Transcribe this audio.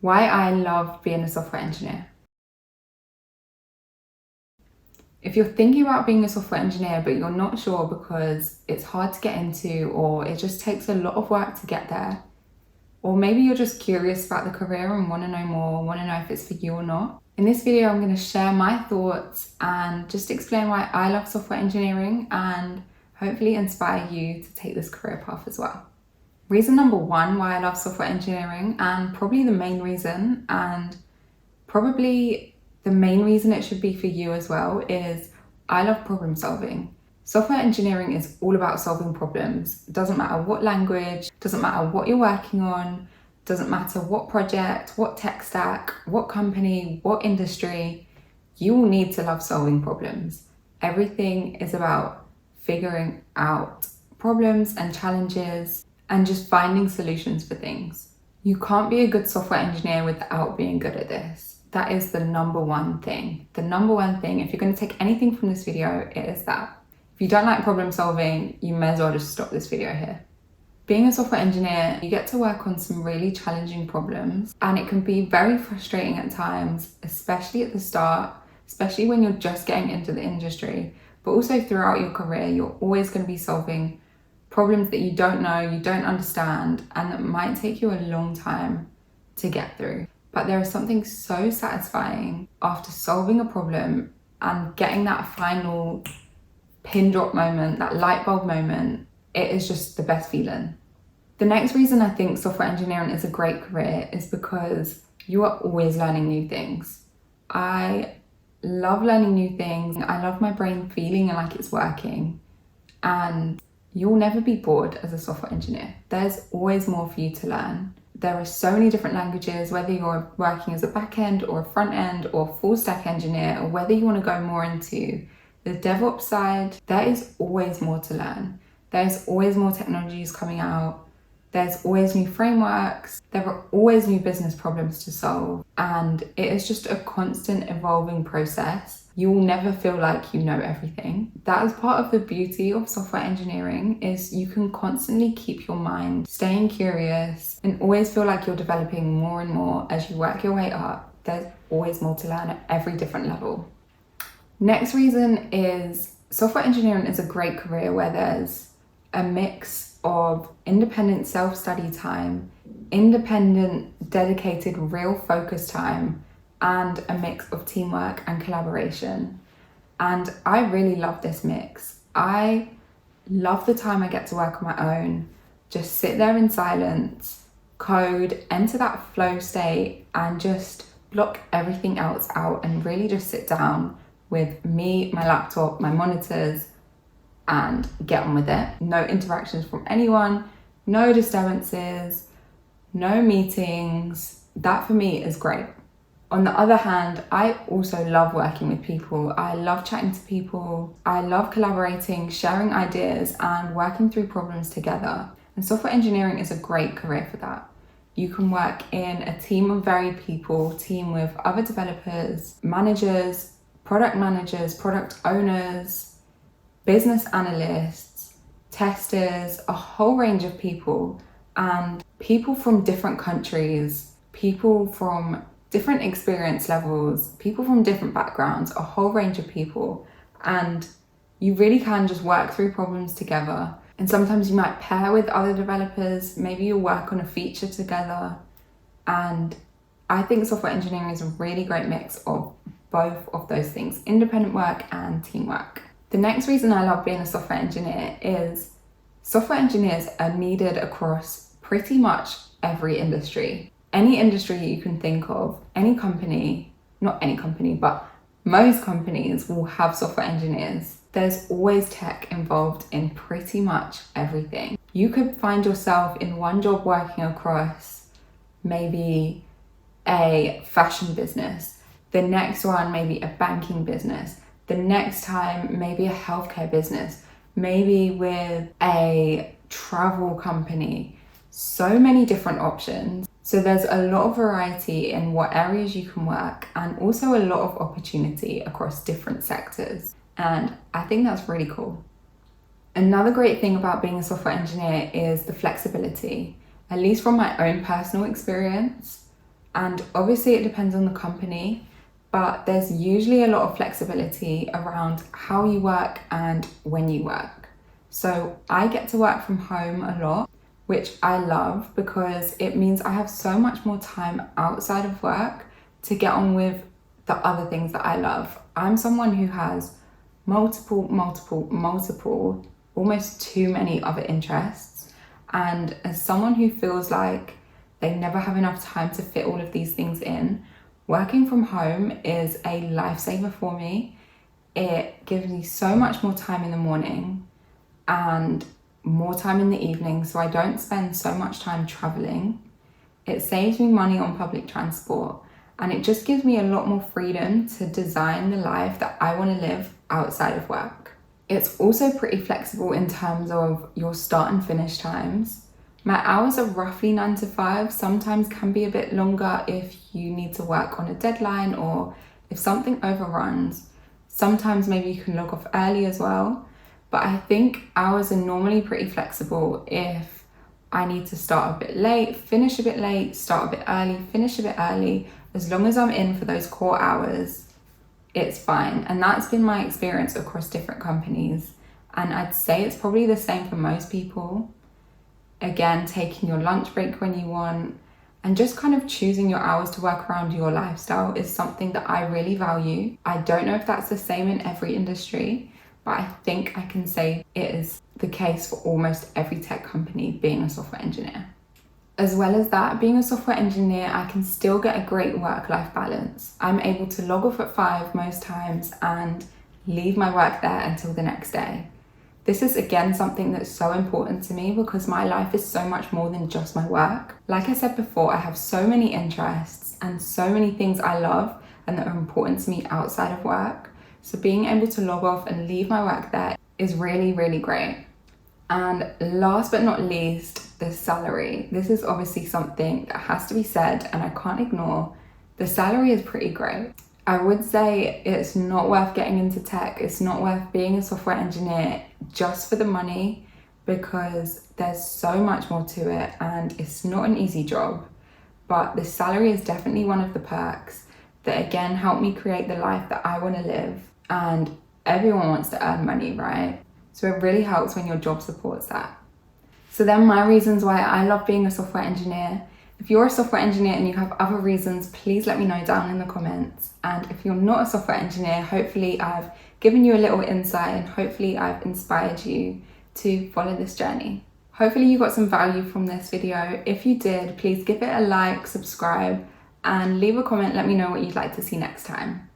Why I love being a software engineer. If you're thinking about being a software engineer but you're not sure because it's hard to get into or it just takes a lot of work to get there, or maybe you're just curious about the career and want to know more, want to know if it's for you or not. In this video, I'm going to share my thoughts and just explain why I love software engineering and hopefully inspire you to take this career path as well. Reason number one why I love software engineering, and probably the main reason, and probably the main reason it should be for you as well, is I love problem solving. Software engineering is all about solving problems. It doesn't matter what language, doesn't matter what you're working on, doesn't matter what project, what tech stack, what company, what industry, you will need to love solving problems. Everything is about figuring out problems and challenges and just finding solutions for things. You can't be a good software engineer without being good at this. That is the number one thing. The number one thing, if you're going to take anything from this video, it is that. If you don't like problem solving, you may as well just stop this video here. Being a software engineer, you get to work on some really challenging problems, and it can be very frustrating at times, especially at the start, especially when you're just getting into the industry, but also throughout your career, you're always going to be solving problems that you don't know, you don't understand, and that might take you a long time to get through. But there is something so satisfying after solving a problem and getting that final pin drop moment, that light bulb moment. It is just the best feeling. The next reason I think software engineering is a great career is because you are always learning new things. I love learning new things. I love my brain feeling like it's working, and you'll never be bored as a software engineer. There's always more for you to learn. There are so many different languages, whether you're working as a back-end or a front-end or full stack engineer, or whether you want to go more into the DevOps side, there is always more to learn. There's always more technologies coming out. There's always new frameworks. There are always new business problems to solve. And it is just a constant evolving process. You will never feel like you know everything. That is part of the beauty of software engineering, is you can constantly keep your mind staying curious and always feel like you're developing more and more as you work your way up. There's always more to learn at every different level. Next reason is software engineering is a great career where there's a mix of independent self-study time, independent, dedicated, real focus time, and a mix of teamwork and collaboration. And I really love this mix. I love the time I get to work on my own, just sit there in silence, code, enter that flow state, and just block everything else out and really just sit down with me, my laptop, my monitors, and get on with it. No interactions from anyone, no disturbances, no meetings. That for me is great. On the other hand, I also love working with people. I love chatting to people. I love collaborating, sharing ideas, and working through problems together. And software engineering is a great career for that. You can work in a team of varied people, team with other developers, managers, product owners, business analysts, testers, a whole range of people, and people from different countries, people from different experience levels, people from different backgrounds, a whole range of people. And you really can just work through problems together. And sometimes you might pair with other developers, maybe you'll work on a feature together. And I think software engineering is a really great mix of both of those things, independent work and teamwork. The next reason I love being a software engineer is software engineers are needed across pretty much every industry. Any industry you can think of, any company, not any company, but most companies will have software engineers. There's always tech involved in pretty much everything. You could find yourself in one job working across maybe a fashion business, the next one maybe a banking business, the next time maybe a healthcare business, maybe with a travel company. So many different options. So there's a lot of variety in what areas you can work, and also a lot of opportunity across different sectors. And I think that's really cool. Another great thing about being a software engineer is the flexibility. At least from my own personal experience, And obviously it depends on the company, but there's usually a lot of flexibility around how you work and when you work. So I get to work from home a lot, which I love because it means I have so much more time outside of work to get on with the other things that I love. I'm someone who has multiple, almost too many other interests. And as someone who feels like they never have enough time to fit all of these things in, working from home is a lifesaver for me. It gives me so much more time in the morning and more time in the evening, so I don't spend so much time traveling. It saves me money on public transport, and it just gives me a lot more freedom to design the life that I want to live outside of work. It's also pretty flexible in terms of your start and finish times. My hours are roughly 9 to 5, sometimes can be a bit longer if you need to work on a deadline or if something overruns. Sometimes maybe you can log off early as well. But I think hours are normally pretty flexible. If I need to start a bit late, finish a bit late, start a bit early, finish a bit early, as long as I'm in for those core hours, it's fine. And that's been my experience across different companies. And I'd say it's probably the same for most people. Again, taking your lunch break when you want and just kind of choosing your hours to work around your lifestyle is something that I really value. I don't know if that's the same in every industry, but I think I can say it is the case for almost every tech company being a software engineer. As well as that, being a software engineer, I can still get a great work-life balance. I'm able to log off at 5 most times and leave my work there until the next day. This is again something that's so important to me because my life is so much more than just my work. Like I said before, I have so many interests and so many things I love and that are important to me outside of work. So being able to log off and leave my work there is really, really great. And last but not least, the salary. This is obviously something that has to be said and I can't ignore. The salary is pretty great. I would say it's not worth getting into tech. It's not worth being a software engineer just for the money because there's so much more to it and it's not an easy job. But the salary is definitely one of the perks that again help me create the life that I want to live. And everyone wants to earn money, right? So it really helps when your job supports that. So then my reasons why I love being a software engineer. If you're a software engineer and you have other reasons, please let me know down in the comments. And if you're not a software engineer, hopefully I've given you a little insight and hopefully I've inspired you to follow this journey. Hopefully you got some value from this video. If you did, please give it a like, subscribe, and leave a comment. Let me know what you'd like to see next time.